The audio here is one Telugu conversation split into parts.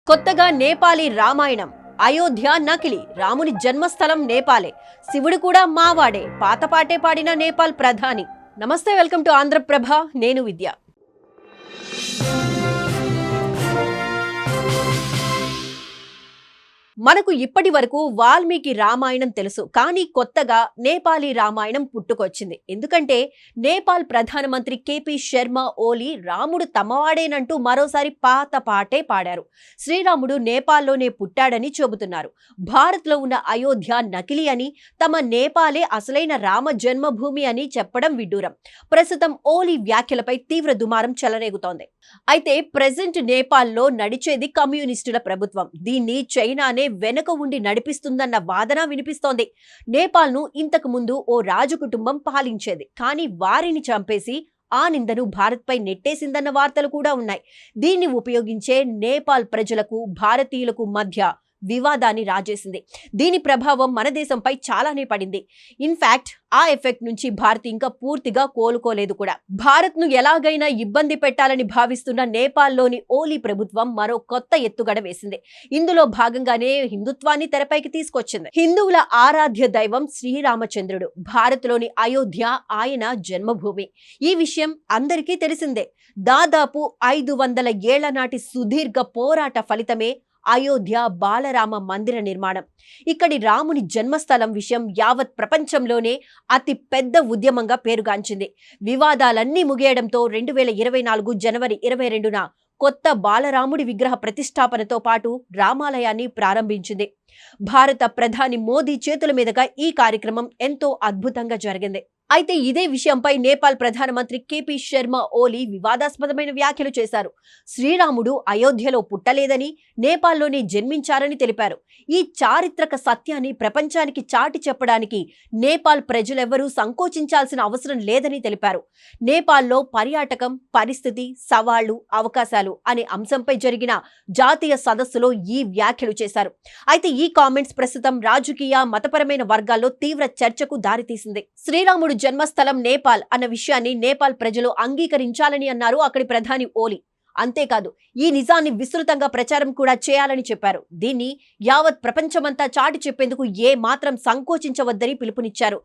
కొత్తగా నేపాలీ రామాయణం. అయోధ్య నకిలీ, రాముని జన్మస్థలం నేపాలే, శివుడు కూడా మావాడే, పాతపాటే పాడిన నేపాల్ ప్రధాని. నమస్తే, వెల్కమ్ టు ఆంధ్రప్రభ. నేను విద్య. మనకు ఇప్పటి వరకు వాల్మీకి రామాయణం తెలుసు, కానీ కొత్తగా నేపాలీ రామాయణం పుట్టుకొచ్చింది. ఎందుకంటే నేపాల్ ప్రధానమంత్రి కేపీ శర్మ ఓలీ రాముడు తమవాడేనంటూ మరోసారి పాత పాటే పాడారు. శ్రీరాముడు నేపాల్లోనే పుట్టాడని చెబుతున్నారు. భారత్లో ఉన్న అయోధ్య నకిలీ అని, తమ నేపాలే అసలైన రామ జన్మభూమి అని చెప్పడం విడ్డూరం. ప్రస్తుతం ఓలీ వ్యాఖ్యలపై తీవ్ర దుమారం చెలరేగుతోంది. అయితే ప్రెజెంట్ నేపాల్లో నడిచేది కమ్యూనిస్టుల ప్రభుత్వం. దీన్ని చైనానే వెనుక ఉండి నడిపిస్తుందన్న వాదన వినిపిస్తోంది. నేపాల్ను ఇంతకు ముందు ఓ రాజు కుటుంబం పాలించేది, కానీ వారిని చంపేసి ఆ నిందను భారత్పై నెట్టేసిందన్న వార్తలు కూడా ఉన్నాయి. దీన్ని ఉపయోగించే నేపాల్ ప్రజలకు భారతీయులకు మధ్య వివాదాన్ని రాజేసింది. దీని ప్రభావం మన దేశంపై చాలానే పడింది. ఇన్ఫాక్ట్ ఆ ఎఫెక్ట్ నుంచి భారత్ ఇంకా పూర్తిగా కోలుకోలేదు కూడా. భారత్ ను ఎలాగైనా ఇబ్బంది పెట్టాలని భావిస్తున్న నేపాల్లోని ఓలీ ప్రభుత్వం మరో కొత్త ఎత్తుగడ వేసింది. ఇందులో భాగంగానే హిందుత్వాన్ని తెరపైకి తీసుకొచ్చింది. హిందువుల ఆరాధ్య దైవం శ్రీరామచంద్రుడు. భారత్లోని అయోధ్య ఆయన జన్మభూమి. ఈ విషయం అందరికీ తెలిసిందే. దాదాపు 500 ఏళ్ల నాటి సుదీర్ఘ పోరాట ఫలితమే అయోధ్య బాలరామ మందిర నిర్మాణం. ఇక్కడి రాముని జన్మస్థలం విషయం యావత్ ప్రపంచంలోనే అతి పెద్ద ఉద్యమంగా పేరుగాంచింది. వివాదాలన్నీ ముగియడంతో 2024 జనవరి 22న కొత్త బాలరాముడి విగ్రహ ప్రతిష్టాపనతో పాటు రామాలయాన్ని ప్రారంభించింది. భారత ప్రధాని మోదీ చేతుల మీదుగా ఈ కార్యక్రమం ఎంతో అద్భుతంగా జరిగింది. అయితే ఇదే విషయంపై నేపాల్ ప్రధానమంత్రి కేపీ శర్మ ఓలీ వివాదాస్పదమైన వ్యాఖ్యలు చేశారు. శ్రీరాముడు అయోధ్యలో పుట్టలేదని, నేపాల్లోనే జన్మించారని తెలిపారు. ఈ చారిత్రక సత్యాన్ని ప్రపంచానికి చాటి చెప్పడానికి నేపాల్ ప్రజలెవ్వరూ సంకోచించాల్సిన అవసరం లేదని తెలిపారు. నేపాల్లో పర్యాటకం, పరిస్థితి, సవాళ్లు, అవకాశాలు అనే అంశంపై జరిగిన జాతీయ సదస్సులో ఈ వ్యాఖ్యలు చేశారు. అయితే ఈ కామెంట్స్ ప్రస్తుతం రాజకీయ, మతపరమైన వర్గాల్లో తీవ్ర చర్చకు దారితీసింది. శ్రీరాముడు జన్మస్థలం నేపాల్ అన్న విషయాన్ని నేపాల్ ప్రజలు అంగీకరించాలని అన్నారు అక్కడి ప్రధాని ఓలీ. అంతేకాదు, ఈ నిజాన్ని విస్తృతంగా ప్రచారం కూడా చేయాలని చెప్పారు. దీన్ని యావత్ ప్రపంచమంతా చాటి చెప్పేందుకు ఏ మాత్రం సంకోచించవద్దని పిలుపునిచ్చారు.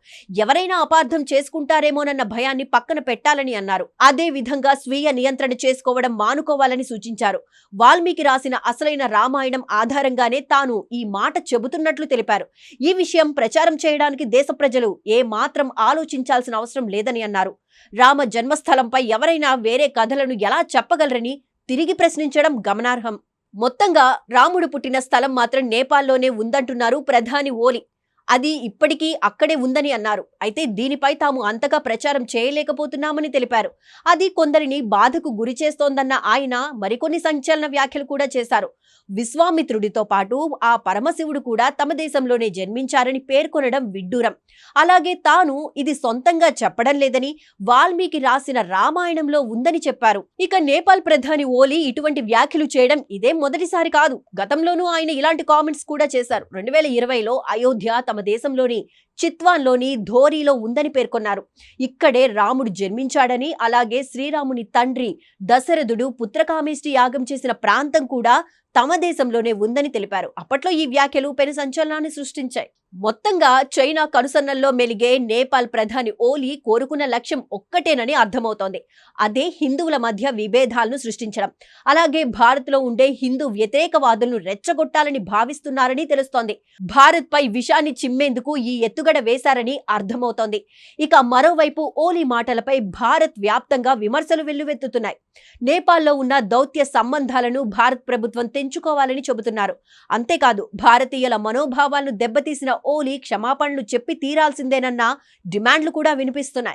ఎవరైనా అపార్థం చేసుకుంటారేమోనన్న భయాన్ని పక్కన పెట్టాలని అన్నారు. అదే విధంగా స్వీయ నియంత్రణ చేసుకోవడం మానుకోవాలని సూచించారు. వాల్మీకి రాసిన అసలైన రామాయణం ఆధారంగానే తాను ఈ మాట చెబుతున్నట్లు తెలిపారు. ఈ విషయం ప్రచారం చేయడానికి దేశ ప్రజలు ఏ మాత్రం ఆలోచించాల్సిన అవసరం లేదని అన్నారు. రామ జన్మస్థలంపై ఎవరైనా వేరే కథలను ఎలా చెప్పగలరని తిరిగి ప్రశ్నించడం గమనార్హం. మొత్తంగా రాముడు పుట్టిన స్థలం మాత్రం నేపాల్లోనే ఉందంటున్నారు ప్రధాని ఓలీ. అది ఇప్పటికీ అక్కడే ఉందని అన్నారు. అయితే దీనిపై తాము అంతగా ప్రచారం చేయలేకపోతున్నామని తెలిపారు. అది కొందరిని బాధకు గురి చేస్తోందన్న ఆయన మరికొన్ని సంచలన వ్యాఖ్యలు కూడా చేశారు. విశ్వామిత్రుడితో పాటు ఆ పరమశివుడు కూడా తమ దేశంలోనే జన్మించారని పేర్కొనడం విడ్డూరం. అలాగే తాను ఇది సొంతంగా చెప్పడం లేదని, వాల్మీకి రాసిన రామాయణంలో ఉందని చెప్పారు. ఇక నేపాల్ ప్రధాని ఓలీ ఇటువంటి వ్యాఖ్యలు చేయడం ఇదే మొదటిసారి కాదు. గతంలోనూ ఆయన ఇలాంటి కామెంట్స్ కూడా చేశారు. 2020లో అయోధ్య తమ దేశంలోని చిత్వాన్లోని ధోరీలో ఉందని పేర్కొన్నారు. ఇక్కడే రాముడు జన్మించాడని, అలాగే శ్రీరాముని తండ్రి దశరథుడు పుత్రకామేష్టి యాగం చేసిన ప్రాంతం కూడా తమ దేశంలోనే ఉందని తెలిపారు. అప్పట్లో ఈ వ్యాఖ్యలు పెను సంచలనాన్ని సృష్టించాయి. మొత్తంగా చైనా కనుసన్నల్లో మెలిగే నేపాల్ ప్రధాని ఓలీ కోరుకున్న లక్ష్యం ఒక్కటేనని అర్థమవుతోంది. అదే హిందువుల మధ్య విభేదాలను సృష్టించడం. అలాగే భారత్లో ఉండే హిందూ వ్యతిరేకవాదులను రెచ్చగొట్టాలని భావిస్తున్నారని తెలుస్తోంది. భారత్ పై విషాన్ని చిమ్మేందుకు ఈ ఎత్తుగడ వేశారని అర్థమవుతోంది. ఇక మరోవైపు ఓలీ మాటలపై భారత్ వ్యాప్తంగా విమర్శలు వెల్లువెత్తుతున్నాయి. నేపాల్లో ఉన్న దౌత్య సంబంధాలను భారత్ ప్రభుత్వం తెంచుకోవాలని చెబుతున్నారు. అంతేకాదు, భారతీయుల మనోభావాలను దెబ్బతీసిన ఓలీ క్షమాపణలు చెప్పి తీరాల్సిందేనన్న డిమాండ్లు కూడా వినిపిస్తున్నాయి.